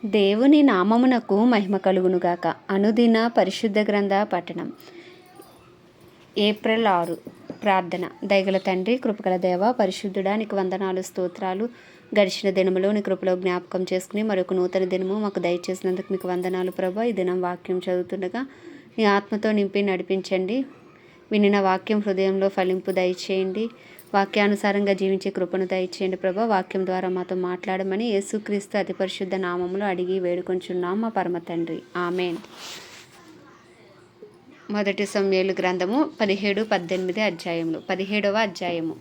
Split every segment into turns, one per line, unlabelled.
దేవుని నామమునకు మహిమ కలుగునుగాక. అనుదిన పరిశుద్ధ గ్రంథ పఠనం. ఏప్రిల్ 6. ప్రార్థన. దయగల తండ్రి, కృపగల దేవ, పరిశుద్ధుడా, నీకు వందనాలు, స్తోత్రాలు. గడిచిన దినములో నీ కృపలో జ్ఞాపకం చేసుకుని మరొక నూతన దినము మాకు దయచేసినందుకు మీకు వందనాలు ప్రభా. ఈ దినం వాక్యం చదువుతుండగా నీ ఆత్మతో నింపి నడిపించండి. వినిన వాక్యం హృదయంలో ఫలింపు దయచేయండి. వాక్యానుసారంగా జీవించే కృపను దయచేయండి ప్రభా. వాక్యం ద్వారా మాతో మాట్లాడమని యేసుక్రీస్తు అతి పరిశుద్ధ నామములో అడిగి వేడుకొంచున్నాం మా పరమ తండ్రి. ఆమేన్. మొదటి సమూయేలు గ్రంథము 17-18 అధ్యాయములు. 17వ అధ్యాయము.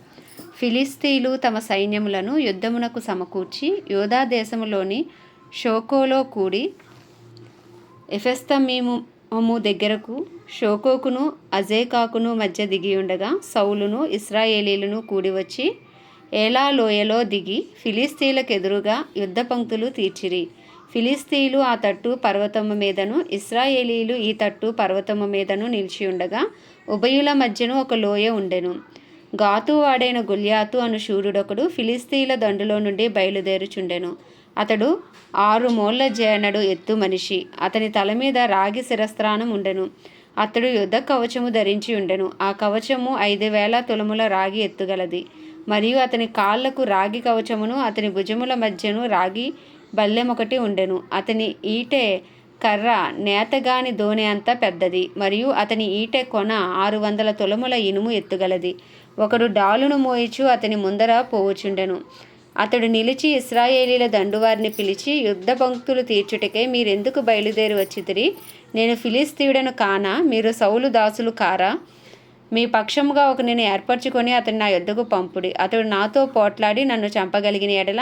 ఫిలిస్తీయులు తమ సైన్యములను యుద్ధమునకు సమకూర్చి యూదా దేశములోని షోకోలో కూడి ఎఫెస్తమీము దగ్గరకు షోకోకును అజేకాకును మధ్య దిగి ఉండగా సౌలును ఇశ్రాయేలీలను కూడి వచ్చి ఏలా లోయలో దిగి ఫిలిస్తీయులకు ఎదురుగా యుద్ధ పంక్తులు తీర్చిరి. ఫిలిస్తీయులు ఆ తట్టు పర్వతము మీదను ఇశ్రాయేలీలు ఈ తట్టు పర్వతము మీదను నిలిచి ఉండగా ఉభయుల మధ్యను ఒక లోయ ఉండెను. గాతు వాడైన గొల్యాతు అను శూరుడొకడు ఫిలిస్తీయుల దండులో నుండి బయలుదేరుచుండెను. అతడు 6 మోళ్ల జేనడు ఎత్తు మనిషి. అతని తల మీద రాగి శిరస్త్రాణం ఉండెను. అతడు యుద్ధ కవచము ధరించి ఉండెను. ఆ కవచము 5,000 తులముల రాగి ఎత్తుగలది. మరియు అతని కాళ్లకు రాగి కవచమును అతని భుజముల మధ్యను రాగి బల్లెమొకటి ఉండెను. అతని ఈటె కర్ర నేతగాని దోణి అంత పెద్దది. మరియు అతని ఈటె కొన 600 తులముల ఇనుము ఎత్తుగలది. ఒకడు డాలును మోయిచు అతని ముందర పోవుచుండెను. అతడు నిలిచి ఇశ్రాయేలీల దండువారిని పిలిచి, యుద్ధ పంక్తులు తీర్చుటకే మీరెందుకు బయలుదేరి వచ్చితిరి? నేను ఫిలిస్తీయుడను కానా? మీరు సౌలు దాసులు కారా? మీ పక్షముగా ఒకనిని ఏర్పరచుకొని అతను నా యొద్దకు పంపుడి. అతడు నాతో పోట్లాడి నన్ను చంపగలిగిన ఎడల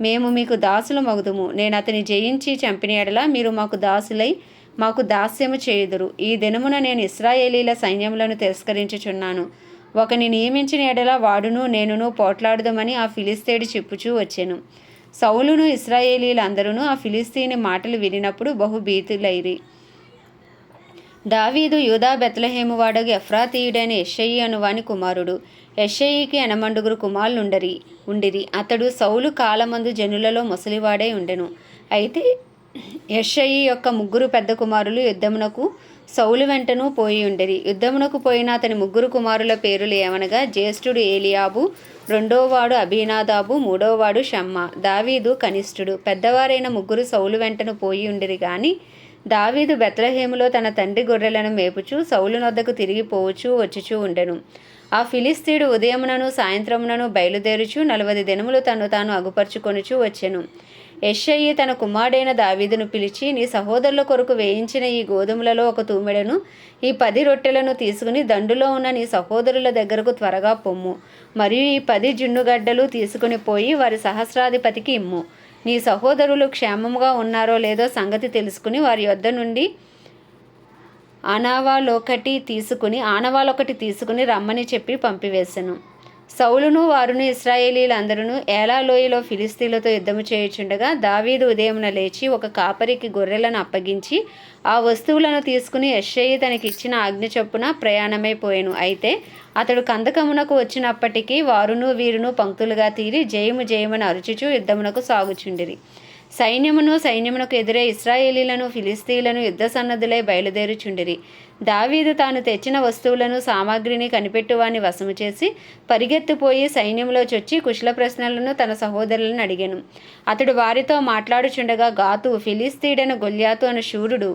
మేము మీకు దాసులు మగుదుము. నేను అతని జయించి చంపిన ఎడల మీరు మాకు దాసులై మాకు దాస్యము చేయుదురు. ఈ దినమున నేను ఇశ్రాయేలీల సైన్యములను తిరస్కరించుచున్నాను. ఒకని నియమించిన ఎడల వాడును నేనును పోట్లాడుదామని ఆ ఫిలిస్తీయుడు చెప్పుచూ వచ్చెను. సౌలును ఇశ్రాయేలీలందరూ ఆ ఫిలిస్తీయుని మాటలు వినినప్పుడు బహుభీతులైరి. దావీదు యూదా బెత్లెహేము వాడగు ఎఫ్రాతీయుడైన యెషయి అనువాని కుమారుడు. యెషయికి 8 కుమారులుండిరి. అతడు సౌలు కాలమందు జనులలో ముసలివాడై ఉండెను. అయితే యెషయి యొక్క 3 పెద్ద కుమారులు యుద్ధమునకు సౌలు వెంటను పోయి ఉండిరి. యుద్ధమునకు పోయిన అతని 3 కుమారుల పేరులు ఏమనగా, జ్యేష్ఠుడు ఏలియాబు, 2వవాడు అబీనాదాబు, 3వవాడు షమ్మా. దావీదు కనిష్ఠుడు. పెద్దవారైన 3 సౌలు వెంటను పోయి ఉండిరి గాని దావీదు బెత్లెహేములో తన తండ్రి గొర్రెలను మేపుచూ సౌలు నొద్దకు తిరిగి పోవచ్చు వచ్చుచూ ఉండెను. ఆ ఫిలిస్తీయుడు ఉదయమునను సాయంత్రమునను బయలుదేరుచు 40 దినములు తను తాను అగుపరుచుకొనుచూ వచ్చెను. యెషయి తన కుమారుడైన దావీదును పిలిచి, నీ సహోదరుల కొరకు వేయించిన ఈ గోధుమలలో ఒక తూమెడను, ఈ 10 రొట్టెలను తీసుకుని దండులో ఉన్న నీ సహోదరుల దగ్గరకు త్వరగా పొమ్ము. మరియు ఈ 10 జున్నుగడ్డలు తీసుకుని పోయి వారి సహస్రాధిపతికి ఇమ్ము. నీ సహోదరులు క్షేమముగా ఉన్నారో లేదో సంగతి తెలుసుకుని వారి యొద్ద నుండి ఆనవాలొకటి తీసుకుని రమ్మని చెప్పి పంపివేశను. సౌలును వారును ఇశ్రాయేలీలందరూ ఏలా లోయలో ఫిలిస్తీయులతో యుద్ధము చేయుచుండగా దావీదు ఉదయమున లేచి ఒక కాపరికి గొర్రెలను అప్పగించి ఆ వస్తువులను తీసుకుని యెషయి తనకిచ్చిన ఆజ్ఞ చొప్పున ప్రయాణమైపోయాను. అయితే అతడు కందకమునకు వచ్చినప్పటికీ వారును వీరును పంక్తులుగా తీరి జయము జయమని అరుచుచూ యుద్ధమునకు సాగుచుండిరి. సైన్యమునకు ఎదురే ఇశ్రాయేలీలను ఫిలిస్తీయులను యుద్ధ సన్నద్ధులై బయలుదేరుచుండిరి. దావీదు తాను తెచ్చిన వస్తువులను సామాగ్రిని కనిపెట్టువాని వశము చేసి పరిగెత్తిపోయి సైన్యంలో చొచ్చి కుశల ప్రశ్నలను తన సహోదరులను అడిగాను. అతడు వారితో మాట్లాడుచుండగా గాతు, ఫిలిస్తీయుడైన గొల్యాతు అను శూరుడు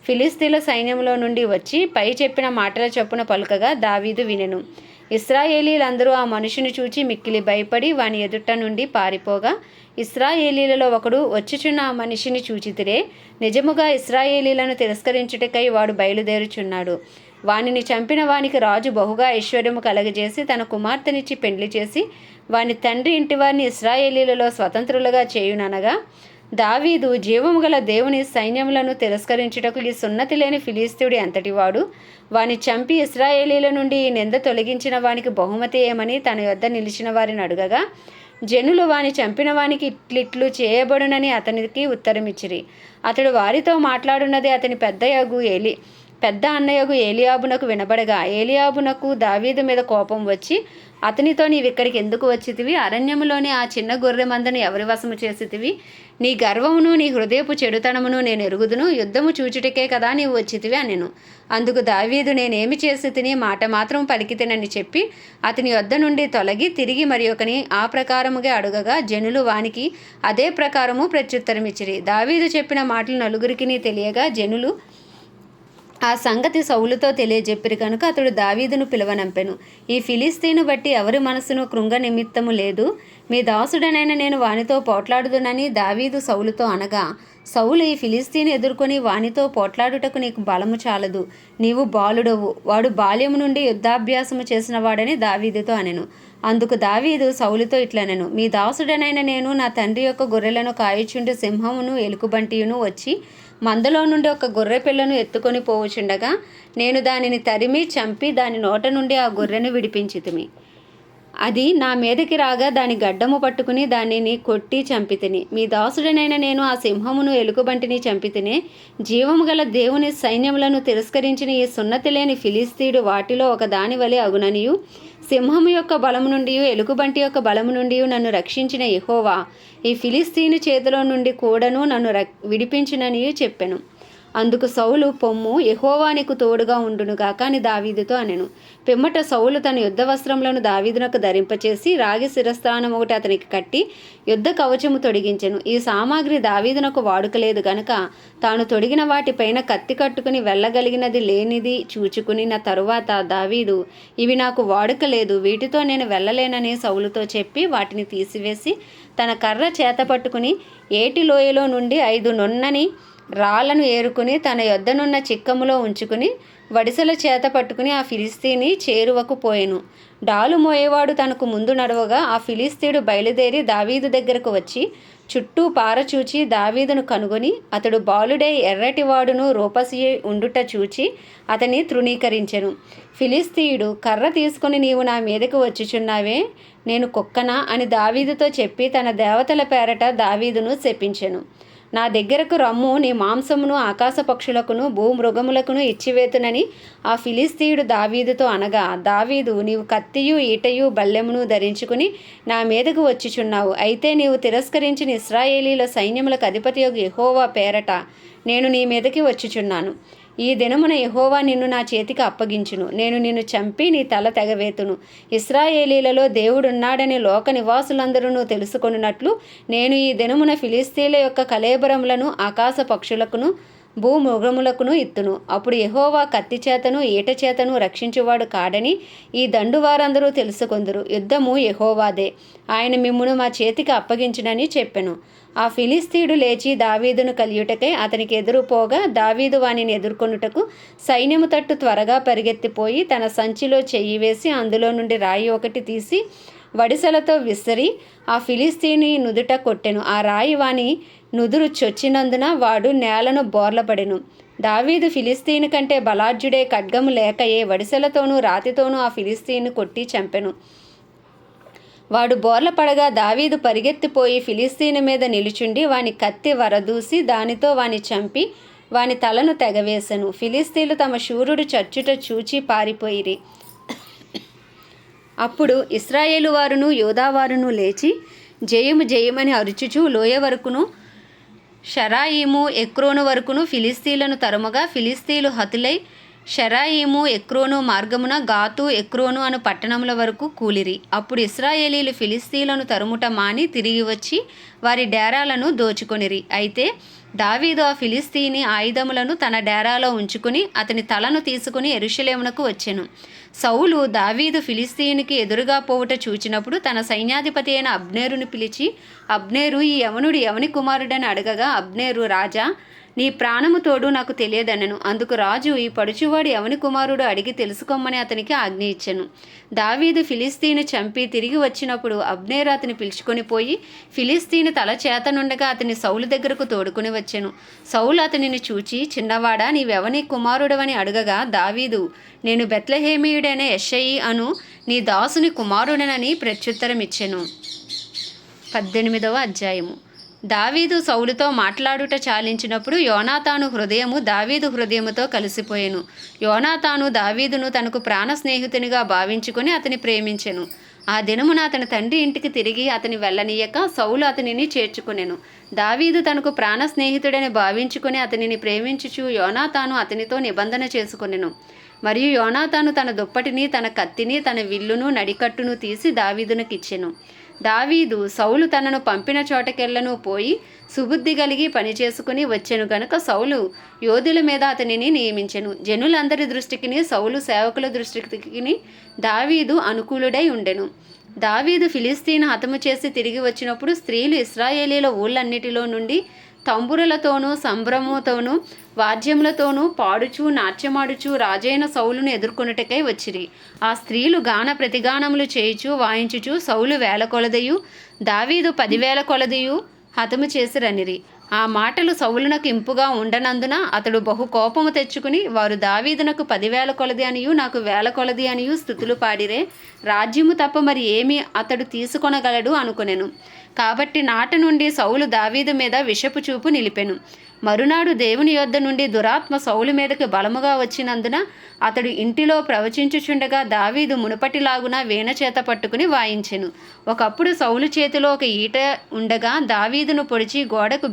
ఫిలిస్తీయుల సైన్యంలో నుండి వచ్చి పై చెప్పిన మాటల చొప్పున పలుకగా దావీదు వినెను. ఇశ్రాయేలీలందరూ ఆ మనుషుని చూచి మిక్కిలి భయపడి వాని ఎదుట నుండి పారిపోగా ఇశ్రాయేలీలలో ఒకడు వచ్చుచున్న ఆ మనిషిని చూచితిరే, నిజముగా ఇశ్రాయేలీలను తిరస్కరించుటకై వాడు బయలుదేరుచున్నాడు. వానిని చంపిన వానికి రాజు బహుగా ఐశ్వర్యము కలగజేసి తన కుమార్తెనిచ్చి పెండ్లి చేసి వాని తండ్రి ఇంటివారిని ఇశ్రాయేలీలలో స్వతంత్రులుగా చేయుననగా, దావీదు జీవము గల దేవుని సైన్యములను తిరస్కరించుటకు ఈ సున్నతి లేని ఫిలిస్తీయుడు ఎంతటివాడు? వాని చంపి ఇశ్రాయేలీల నుండి ఈ నింద తొలగించిన వానికి బహుమతి ఏమని తన యొద్ద నిలిచిన వారిని అడుగగా, జనులు వాని చంపిన వానికి ఇట్లిట్లు చేయబడునని అతనికి ఉత్తరమిచ్చిరి. అతడు వారితో మాట్లాడున్నది అతని పెద్దయగు పెద్ద అన్నయ్యకు ఏలియాబునకు వినబడగా ఏలియాబునకు దావీదు మీద కోపం వచ్చి, అతనితో నీవిక్కడికి ఎందుకు వచ్చితివి? అరణ్యములోని ఆ చిన్న గొర్రె మందను ఎవరి వశము చేసితివి? నీ గర్వమును నీ హృదయపు చెడుతనమును నేను ఎరుగుదును. యుద్ధము చూచుటకే కదా నీవు వచ్చితివి అనెను. అందుకు దావీదు, నేనేమి చేసి తిని మాట మాత్రం పలికితేనని చెప్పి అతని యొద్ద నుండి తొలగి తిరిగి మరి ఒకని ఆ ప్రకారముగా అడుగగా జనులు వానికి అదే ప్రకారము ప్రత్యుత్తరమిచ్చిరి. దావీదు చెప్పిన మాటలు నలుగురికి తెలియగా జనులు ఆ సంగతి సౌలుతో తెలియజెప్పిరి కనుక అతడు దావీదును పిలువనంపెను. ఈ ఫిలిస్తీను బట్టి ఎవరి మనసును కృంగ నిమిత్తము లేదు. మీ దాసుడనైన నేను వానితో పోట్లాడుదునని దావీదు సౌలుతో అనగా, సౌలు, ఈ ఫిలిస్తీను ఎదుర్కొని వానితో పోట్లాడుటకు నీకు బలము చాలదు, నీవు బాలుడవు, వాడు బాల్యము నుండి యుద్ధాభ్యాసము చేసిన వాడని దావీదుతో అనెను. అందుకు దావీదు సౌలుతో ఇట్లనెను, మీ దాసుడనైన నేను నా తండ్రి యొక్క గొర్రెలను కాయుచుండి సింహమును ఎలుకబంటియును వచ్చి మందలో నుండి ఒక గొర్రె పిల్లను ఎత్తుకొని పోవుచుండగా నేను దానిని తరిమి చంపి దాని నోట నుండి ఆ గొర్రెను విడిపించితిమి. అది నా మీదకి రాగా దాని గడ్డము పట్టుకుని దానిని కొట్టి చంపితిని. మీ దాసుడనైన నేను ఆ సింహమును ఎలుకబంటిని చంపితినే. జీవము గల దేవుని సైన్యములను తిరస్కరించిన ఈ సున్నతి లేని ఫిలిస్తీయుడు వాటిలో ఒక దాని వలె అగుననియు, సింహము యొక్క బలము నుండి ఎలుకబంటి యొక్క బలము నుండి నన్ను రక్షించిన యెహోవా ఈ ఫిలిస్తీను చేతిలో నుండి కూడాను నన్ను విడిపించుననియు చెప్పెను. అందుకు సౌలు, పొమ్ము, యెహోవా నీకు తోడుగా ఉండునుగాక అని దావీదుతో అనెను. పిమ్మట సౌలు తన యుద్ధ వస్త్రములను దావీదునకు ధరింపచేసి రాగి శిరస్థానం ఒకటి అతనికి కట్టి యుద్ధ కవచము తొడిగించెను. ఈ సామాగ్రి దావీదునకు వాడుకలేదు గనుక తాను తొడిగిన వాటిపైన కత్తి కట్టుకుని వెళ్ళగలిగినది లేనిది చూచుకుని తరువాత దావీదు, ఇవి నాకు వాడుకలేదు, వీటితో నేను వెళ్ళలేనని సౌలుతో చెప్పి వాటిని తీసివేసి తన కర్ర చేత పట్టుకుని ఏటి లోయలో నుండి 5 నున్నని రాళ్లను ఏరుకుని తన యొద్దనున్న చిక్కములో ఉంచుకుని వడిసెల చేత పట్టుకుని ఆ ఫిలిస్తీని చేరువకు పోయెను. డాలు మోయేవాడు తనకు ముందు నడవగా ఆ ఫిలిస్తీయుడు బయలుదేరి దావీదు దగ్గరకు వచ్చి చుట్టూ పారచూచి దావీదును కనుగొని అతడు బాలుడై ఎర్రటివాడును రూపసియే ఉండుట చూచి అతని తృణీకరించెను. ఫిలిస్తీయుడు, కర్ర తీసుకుని నీవు నా మీదకు వచ్చుచున్నావే, నేను కుక్కనా అని దావీదుతో చెప్పి తన దేవతల పేరట దావీదును శపించెను. నా దగ్గరకు రమ్ము, నీ మాంసమును ఆకాశ పక్షులకును భూమృగములకును ఇచ్చివేతునని ఆ ఫిలిస్తీయుడు దావీదుతో అనగా, దావీదు, నీవు కత్తియు ఈటయు బల్లెమును ధరించుకుని నా మీదకు వచ్చుచున్నావు. అయితే నీవు తిరస్కరించిన ఇశ్రాయేలీల సైన్యములకు అధిపతియగు యెహోవా పేరట నేను నీ మీదకి వచ్చుచున్నాను. ఈ దినమున యెహోవా నిన్ను నా చేతికి అప్పగించును. నేను నిన్ను చంపి నీ తల తెగవేతును. ఇశ్రాయేలీలలో దేవుడున్నాడని లోక నివాసులందరూ తెలుసుకొనున్నట్లు నేను ఈ దినమున ఫిలిస్తీన్ల యొక్క కళేబరములను ఆకాశ పక్షులకును భూమృగములకును ఇత్తును. అప్పుడు యెహోవా కత్తి చేతను ఈట చేతను రక్షించువాడు కాడని ఈ దండు వారందరూ తెలుసుకొందురు. యుద్ధము యెహోవాదే, ఆయన మిమ్మును మా చేతికి అప్పగించునని చెప్పెను. ఆ ఫిలిస్తీయుడు లేచి దావీదును కలియుటకై అతనికి ఎదురుపోగా దావీదు వానిని ఎదుర్కొనుటకు సైన్యము తట్టు త్వరగా పరిగెత్తిపోయి తన సంచిలో చెయ్యి వేసి అందులో నుండి రాయి ఒకటి తీసి వడిసెలతో విసిరి ఆ ఫిలిస్తీని నుదుట కొట్టెను. ఆ రాయి వాని నుదురు చొచ్చినందున వాడు నేలను బోర్లపడెను. దావీదు ఫిలిస్తీను కంటే బలాఢ్యుడే, ఖడ్గము లేకయే వడిసెలతోనూ రాతితోనూ ఆ ఫిలిస్తీను కొట్టి చంపెను. వాడు బోర్ల పడగా దావీదు పరిగెత్తిపోయి ఫిలిస్తీను మీద నిలుచుండి వాని కత్తి వరదూసి దానితో వాని చంపి వాని తలను తెగవేశను. ఫిలిస్తీన్లు తమ శూరుడు చచ్చుట చూచి పారిపోయిరి. అప్పుడు ఇశ్రాయేలు వారును యోధావారును లేచి జయము జయమని అరుచుచు లోయ వరకును షరాయిము ఎక్రోను వరకును ఫిలిస్తీన్లను తరుమగా ఫిలిస్తీన్లు హతులై షరాయిము ఎక్రోను మార్గమున గాతు ఎక్రోను అను పట్టణముల వరకు కూలిరి. అప్పుడు ఇశ్రాయేలీలు ఫిలిస్తీన్లను తరుముట మాని తిరిగి వచ్చి వారి డేరాలను దోచుకొనిరి. అయితే దావీదు ఆ ఫిలిస్తీని ఆయుధములను తన డేరాలో ఉంచుకుని అతని తలను తీసుకుని యెరూషలేమునకు వచ్చెను. సౌలు దావీదు ఫిలిస్తీయునికి ఎదురుగా పోవుట చూచినప్పుడు తన సైన్యాధిపతి అయిన అబ్నేరును పిలిచి, అబ్నేరు, ఈ యవనుడు ఎవని కుమారుడని అడగగా అబ్నేరు, రాజా, నీ ప్రాణము తోడు నాకు తెలియదనెను. అందుకు రాజు, ఈ పడుచువాడు ఎవని కుమారుడు అడిగి తెలుసుకోమని అతనికి ఆజ్ఞ ఇచ్చెను. దావీదు ఫిలిస్తీను చంపి తిరిగి వచ్చినప్పుడు అబ్నేరు అతని పిలుచుకొని పోయి ఫిలిస్తీను తల చేతనుండగా అతని సౌలు దగ్గరకు తోడుకుని వచ్చెను. సౌలు అతనిని చూచి, చిన్నవాడా, నీవెవని కుమారుడవని అడగగా దావీదు, నేను బెత్లెహేమీయుడైన యెషయి అను నీ దాసుని కుమారుడనని ప్రత్యుత్తరం ఇచ్చెను. 18వ అధ్యాయము. దావీదు సౌలుతో మాట్లాడుట చాలించినప్పుడు యోనాతాను హృదయము దావీదు హృదయముతో కలిసిపోయెను. యోనాతాను దావీదును తనకు ప్రాణ స్నేహితునిగా భావించుకొని అతని ప్రేమించెను. ఆ దినమున అతని తండ్రి ఇంటికి తిరిగి అతని వెళ్ళనీయక సౌలు అతనిని చేర్చుకొనెను. దావీదు తనకు ప్రాణ స్నేహితుడని భావించుకొని అతనిని ప్రేమించుచు యోనాతాను అతనితో నిబంధన చేసుకొనెను. మరియు యోనాతాను తన దుప్పటిని, తన కత్తిని, తన విల్లును, నడికట్టును తీసి దావీదునకిచ్చెను. దావీదు సౌలు తనను పంపిన చోటకెళ్ళను పోయి సుబుద్ధి కలిగి పనిచేసుకుని వచ్చెను గనుక సౌలు యోధుల మీద అతనిని నియమించెను. జనులందరి దృష్టికిని సౌలు సేవకుల దృష్టికిని దావీదు అనుకూలుడై ఉండెను. దావీదు ఫిలిస్తీను హతము చేసి తిరిగి వచ్చినప్పుడు స్త్రీలు ఇశ్రాయేలీల ఊళ్ళన్నిటిలో నుండి తంబురలతోనూ సంభ్రమతోనూ వాద్యములతోనూ పాడుచూ నాట్యమాడుచూ రాజైన సౌలును ఎదుర్కొనుటకై వచ్చిరి. ఆ స్త్రీలు గాన ప్రతిగానములు చేయుచూ వాయించుచూ సౌలు 1000 కొలదయు దావీదు 10,000 కొలదయు హతము చేసిరనిరి. ఆ మాటలు సౌలునకు ఇంపుగా ఉండనందున అతడు బహు కోపము తెచ్చుకుని, వారు దావీదునకు 10,000 కొలది అనియు నాకు 1000 కొలది అనియు స్తుతులు పాడిరే, రాజ్యము తప్ప మరి ఏమి అతడు తీసుకొనగలడు అనుకొనెను. కాబట్టి నాట నుండి సౌలు దావీదు మీద విషపు చూపు నిలిపెను. మరునాడు దేవుని యొద్ద నుండి దురాత్మ సౌలు మీదకి బలముగా వచ్చినందున అతడు ఇంటిలో ప్రవచించుచుండగా దావీదు మునుపటిలాగున వీణ చేత పట్టుకుని వాయించెను. ఒకప్పుడు సౌలు చేతిలో ఒక ఈట ఉండగా దావీదును పొడిచి గోడకు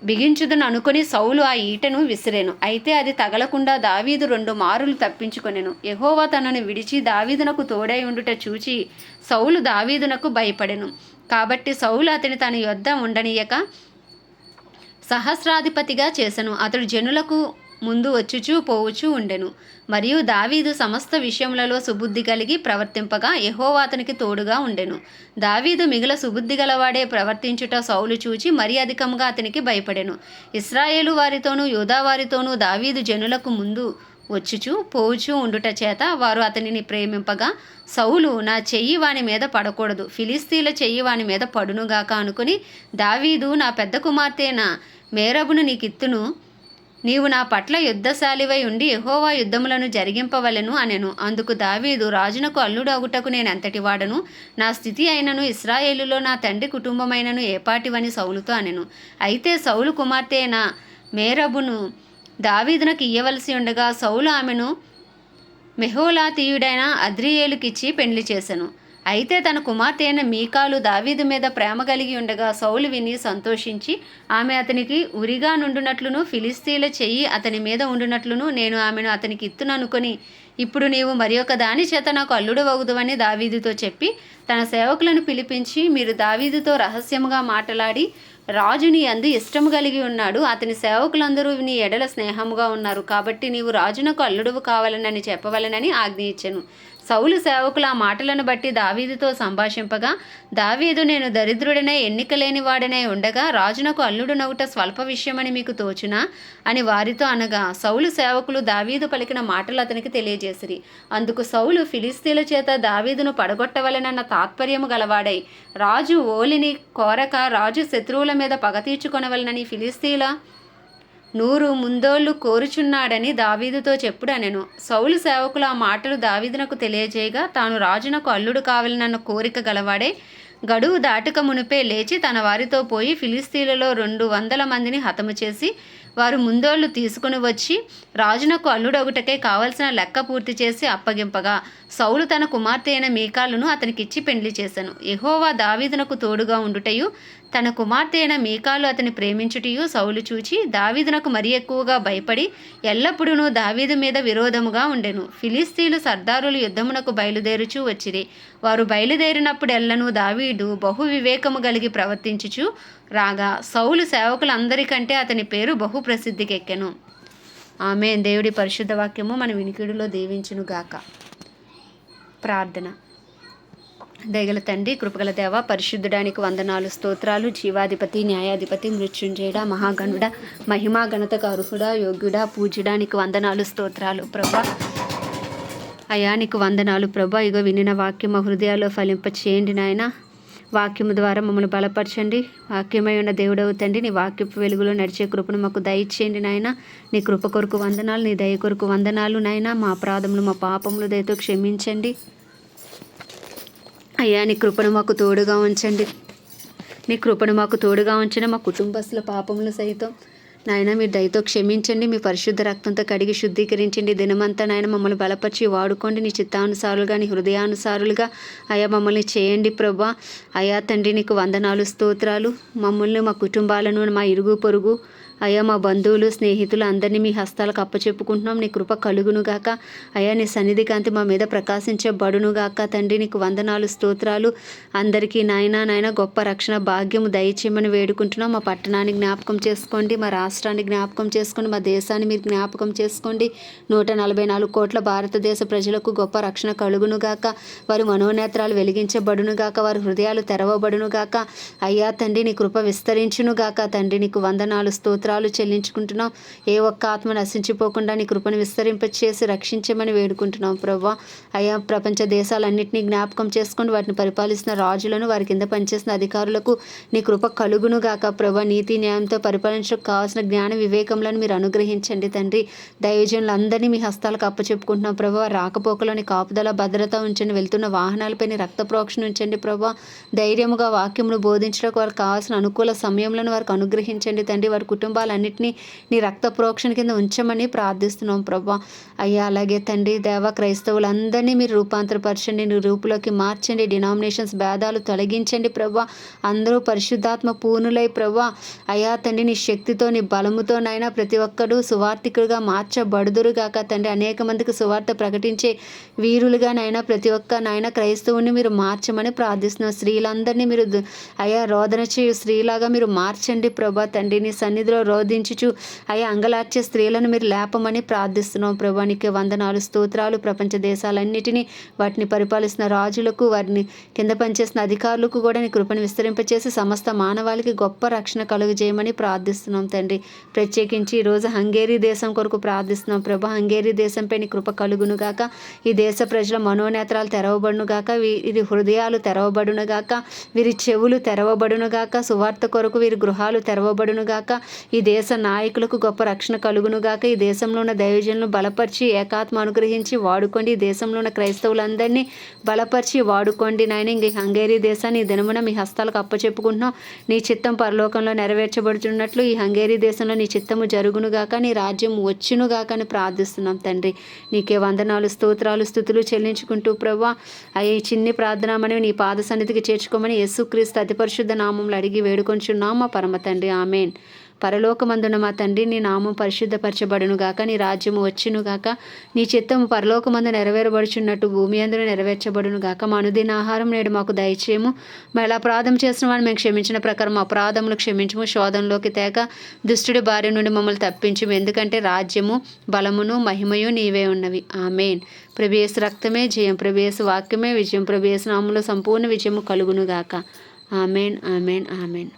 బిగించుదును అనుకుని సౌలు ఆ ఈటను విసిరెను. అయితే అది తగలకుండా దావీదు 2 మారులు తప్పించుకొనెను. యెహోవా తనను విడిచి దావీదునకు తోడై ఉండుట చూచి సౌలు దావీదునకు భయపడెను. కాబట్టి సౌలు అతని తన యొద్ద ఉండనీయక సహస్రాధిపతిగా చేసెను. అతడు జనులకు ముందు వచ్చుచూ పోవుచూ ఉండెను. మరియు దావీదు సమస్త విషయములలో సుబుద్ధి కలిగి ప్రవర్తింపగా యెహోవా అతనికి తోడుగా ఉండెను. దావీదు మిగుల సుబుద్ధి గలవాడే ప్రవర్తించుట సౌలు చూచి మరీ అధికంగా అతనికి భయపడెను. ఇశ్రాయేలు వారితోనూ యూదా వారితోనూ దావీదు జనులకు ముందు వచ్చుచూ పోవుచూ ఉండుట చేత వారు అతనిని ప్రేమింపగా సౌలు నా చెయ్యి వాని మీద పడకూడదు, ఫిలిస్తీన్ల చెయ్యి వాని మీద పడునుగాక అనుకుని దావీదు నా పెద్ద కుమార్తెన మేరబును నీకిత్తును, నీవు నా పట్ల యుద్ధశాలివై ఉండి యెహోవా యుద్ధములను జరిగింపవలెను అనెను. అందుకు దావీదు రాజునకు అల్లుడు అగుటకు నేనెంతటి వాడను, నా స్థితి అయినను ఇశ్రాయేలులో నా తండ్రి కుటుంబమైనను ఏపాటివని సౌలుతో అనెను. అయితే సౌలు కుమార్తె అయిన మేరబును దావీదునకు ఇయ్యవలసి ఉండగా సౌలు ఆమెను మెహోలాతీయుడైన అద్రియేలుకిచ్చి పెండ్లి చేసెను. అయితే తన కుమార్తె అయిన మీకాలు దావీదు మీద ప్రేమ కలిగి ఉండగా సౌలు విని సంతోషించి ఆమె అతనికి ఉరిగా నుండునట్లును ఫిలిస్తీన్ల చెయ్యి అతని మీద ఉండునట్లును నేను ఆమెను అతనికి ఇత్తుననుకొని ఇప్పుడు నీవు మరి ఒక దాని చేత నాకు అల్లుడు వగుదువని దావీదుతో చెప్పి తన సేవకులను పిలిపించి మీరు దావీదుతో రహస్యముగా మాట్లాడి రాజు నీ అందు ఇష్టము కలిగి ఉన్నాడు, అతని సేవకులందరూ నీ ఎడల స్నేహముగా ఉన్నారు, కాబట్టి నీవు రాజునకు అల్లుడువు కావాలనని చెప్పవలనని ఆజ్ఞ ఇచ్చెను. సౌలు సేవకులు ఆ మాటలను బట్టి దావీదుతో సంభాషింపగా దావీదు నేను దరిద్రుడనై ఎన్నికలేని వాడనై ఉండగా రాజునకు అల్లుడు నవ్వుట స్వల్ప విషయమని మీకు తోచునా అని వారితో అనగా సౌలు సేవకులు దావీదు పలికిన మాటలు అతనికి తెలియజేసిరి. అందుకు సౌలు ఫిలిస్తీన్ల చేత దావీదును పడగొట్టవలెనన్న తాత్పర్యము గలవాడై రాజు ఓలిని కోరక రాజు శత్రువుల మీద పగ తీర్చుకొనవలనని ఫిలిస్తీన్ల 100 ముందోళ్లు కోరుచున్నాడని దావీదుతో చెప్పుడు అనెను. సౌలు సేవకులు ఆ మాటలు దావీదునకు తెలియజేయగా తాను రాజునకు అల్లుడు కావాలనన్న కోరిక గలవాడే గడువు దాటక మునిపే లేచి తన వారితో పోయి ఫిలిస్తీన్లలో 200 మందిని హతము చేసి వారు ముందోళ్లు తీసుకుని వచ్చి రాజునకు అల్లుడొగుటకై కావలసిన లెక్క పూర్తి చేసి అప్పగింపగా సౌలు తన కుమార్తె అయిన మీకాలును అతనికిచ్చి పెండ్లి చేసెను. యెహోవా దావీదునకు తోడుగా ఉండుటయు తన కుమార్తె అయిన మీకాలు అతని ప్రేమించుటయు సౌలు చూచి దావీదునకు మరీ ఎక్కువగా భయపడి ఎల్లప్పుడూ దావీదు మీద విరోధముగా ఉండెను. ఫిలిస్తీన్లు సర్దారులు యుద్ధమునకు బయలుదేరుచూ వచ్చిరి. వారు బయలుదేరినప్పుడెల్లను దావీదు బహు వివేకము కలిగి ప్రవర్తించుచు రాగా సౌలు సేవకులందరికంటే అతని పేరు బహు ప్రసిద్ధికెక్కెను. ఆమేన్. దేవుడి పరిశుద్ధ వాక్యము మన వినికిడిలో దీవించునుగాక. ప్రార్థన. దయగల తండ్రి, కృపగల దేవ, పరిశుద్ధుడానికి వందనాలు, స్తోత్రాలు. జీవాధిపతి, న్యాయాధిపతి, మృత్యుంజయుడ, మహాగణుడ, మహిమా ఘనతకు అర్హుడా, యోగ్యుడా, పూజ్యుడానికి వందనాలు, స్తోత్రాలు. ప్రభా అయా నీకు వందనాలు ప్రభా. ఇగో వినిన వాక్యం మా హృదయాల్లో ఫలింప చేయండి నాయన. వాక్యము ద్వారా మమ్మల్ని బలపరచండి. వాక్యమై ఉన్న దేవుడవు తండ్రి, నీ వాక్యపు వెలుగులో నడిచే కృపను మాకు దయచేయండి నాయన. నీ కృప కొరకు వందనాలు, నీ దయ కొరకు వందనాలు నాయన. మా అపరాధములు మా పాపములు దయతో క్షమించండి అయ్యా. నీ కృపను మాకు తోడుగా ఉంచండి. నీ కృపను మాకు తోడుగా ఉంచిన మా కుటుంబస్తుల పాపములు సైతం నాయన మీరు దయతో క్షమించండి, మీ పరిశుద్ధ రక్తంతో కడిగి శుద్ధీకరించండి. దినమంతా నాయన మమ్మల్ని బలపరిచి వాడుకోండి. నీ చిత్తానుసారులుగా, నీ హృదయానుసారులుగా అయా మమ్మల్ని చేయండి ప్రభా. అయా తండ్రి నీకు వందనాలు, స్తోత్రాలు. మమ్మల్ని, మా కుటుంబాలను, మా ఇరుగు పొరుగు అయ్యా మా బంధువులు, స్నేహితులు అందరినీ మీ హస్తాలకు అప్పచెప్పుకుంటున్నాం. నీ కృప కలుగునుగాక. అయ్యా నీ సన్నిధి కాంతి మా మీద ప్రకాశించబడునుగాక. తండ్రి నీకు వందనాలు, స్తోత్రాలు. అందరికీ నాయన గొప్ప రక్షణ భాగ్యము దయచేయమని వేడుకుంటున్నాం. మా పట్టణాన్ని జ్ఞాపకం చేసుకోండి, మా రాష్ట్రాన్ని జ్ఞాపకం చేసుకోండి, మా దేశాన్ని మీరు జ్ఞాపకం చేసుకోండి. 144 కోట్ల భారతదేశ ప్రజలకు గొప్ప రక్షణ కలుగునుగాక. వారి మనోనేత్రాలు వెలిగించబడునుగాక, వారి హృదయాలు తెరవబడునుగాక. అయ్యా తండ్రి నీ కృప విస్తరించునుగాక. తండ్రి నీకు వందనాలు, స్తోత్రాలు చెల్లించుకుంటున్నాం. ఏ ఒక్క ఆత్మ నశించిపోకుండా నీ కృపను విస్తరింపచేసి రక్షించమని వేడుకుంటున్నాం ప్రభా. అయా ప్రపంచ దేశాలన్నింటినీ జ్ఞాపకం చేసుకొని వాటిని పరిపాలిస్తున్న రాజులను, వారి కింద పనిచేసిన అధికారులకు నీ కృప కలుగునుగాక ప్రభా. నీతి న్యాయంతో పరిపాలించడానికి కావాల్సిన జ్ఞాన వివేకములను మీరు అనుగ్రహించండి తండ్రి. దైవజనులందరినీ మీ హస్తాలకు అప్పచెప్పుకుంటున్నాం ప్రభా. రాకపోకలోని కాపుదల, భద్రత ఉంచండి. వెళ్తున్న వాహనాలపై రక్త ప్రోక్షణ ఉంచండి ప్రభా. ధైర్యముగా వాక్యమును బోధించడానికి వారికి కావాల్సిన అనుకూల సమయంలో వారికి అనుగ్రహించండి తండ్రి. వారి కుటుంబాలన్నింటినీ నీ రక్త ప్రోక్షణ కింద ఉంచమని ప్రార్థిస్తున్నాం ప్రభా. అయ్యా అలాగే తండ్రి దేవ క్రైస్తవులందరినీ మీరు రూపాంతరపరచండి, నీ రూపులోకి మార్చండి. డినామినేషన్స్ భేదాలు తొలగించండి ప్రభా. అందరూ పరిశుద్ధాత్మ పూర్ణులై ప్రభా. అయ్యా తండ్రి నీ శక్తితో, నీ బలముతో నాయన ప్రతి ఒక్కడు సువార్థికులుగా మార్చబడుదురుగాక తండ్రి. అనేక మందికి సువార్త ప్రకటించే వీరులుగా నాయన ప్రతి ఒక్క నాయన క్రైస్తవుని మీరు మార్చమని ప్రార్థిస్తున్నాం. స్త్రీలందరినీ మీరు అయ్యా రోదన చేయు స్త్రీలాగా మీరు మార్చండి ప్రభా తండ్రి. నీ సన్నిధిలో రోధించుచు అయ్యా అంగలార్చే స్త్రీలను మీరు లేపమని ప్రార్థిస్తున్నాం ప్రభా. నీకే వందనాలు, స్తోత్రాలు. ప్రపంచ దేశాలన్నిటినీ, వాటిని పరిపాలిస్తున్న రాజులకు, వారిని కింద పనిచేసిన అధికారులకు కూడా నీ కృపను విస్తరింపచేసి సమస్త మానవాళికి గొప్ప రక్షణ కలుగజేయమని ప్రార్థిస్తున్నాం తండ్రి. ప్రత్యేకించి ఈరోజు హంగేరీ దేశం కొరకు ప్రార్థిస్తున్నాం ప్రభా. హంగేరీ దేశంపై నీ కృప కలుగునుగాక. ఈ దేశ ప్రజల మనోనేత్రాలు తెరవబడునుగాక, వీరి హృదయాలు తెరవబడునుగాక, వీరి చెవులు తెరవబడునుగాక, సువార్త కొరకు వీరి గృహాలు తెరవబడునుగాక. ఈ దేశ నాయకులకు గొప్ప రక్షణ కలుగునుగాక. ఈ దేశంలో ఉన్న దైవజనులను బలపరిచి ఏకాత్మ అనుగ్రహించి వాడుకోండి. ఈ దేశంలో ఉన్న క్రైస్తవులందరినీ బలపరిచి వాడుకోండి నాయన. ఇంక హంగేరీ దేశాన్ని ఈ దినమున మీ హస్తాలకు అప్పచెప్పుకుంటున్నాం. నీ చిత్తం పరలోకంలో నెరవేర్చబడుతున్నట్లు ఈ హంగేరీ దేశంలో నీ చిత్తము జరుగునుగాక, నీ రాజ్యం వచ్చునుగాక అని ప్రార్థిస్తున్నాం తండ్రి. నీకే వందనాలు, స్తోత్రాలు, స్తుతులు చెల్లించుకుంటూ ప్రభా అయ్యే చిన్ని ప్రార్థనమని నీ పాద సన్నిధికి చేర్చుకోమని యేసుక్రీస్తు అతి పరిశుద్ధ నామంలో అడిగి వేడుకొంచున్నాం మా పరమ తండ్రి. ఆమెన్. పరలోకమందున మా తండ్రి నీ నామం పరిశుద్ధపరచబడునుగాక, నీ రాజ్యము వచ్చునుగాక, నీ చిత్తము పరలోకమందు నెరవేరబడుచున్నట్టు భూమి అందులో నెరవేర్చబడునుగాక. మా అనుదిన ఆహారం నేడు మాకు దయచేయము. మళ్ళీ అపరాధం చేసిన వాడిని మేము క్షమించిన ప్రకారం అపరాధములు క్షమించము. శోధనలోకి తేక దుష్టుడి భార్య నుండి మమ్మల్ని తప్పించము. ఎందుకంటే రాజ్యము, బలమును, మహిమయు నీవే ఉన్నవి. ఆమెన్. ప్రభు యేసు రక్తమే జయం, ప్రభు యేసు వాక్యమే విజయం, ప్రభు యేసు నామములో సంపూర్ణ విజయము కలుగునుగాక. Amen, amen, amen.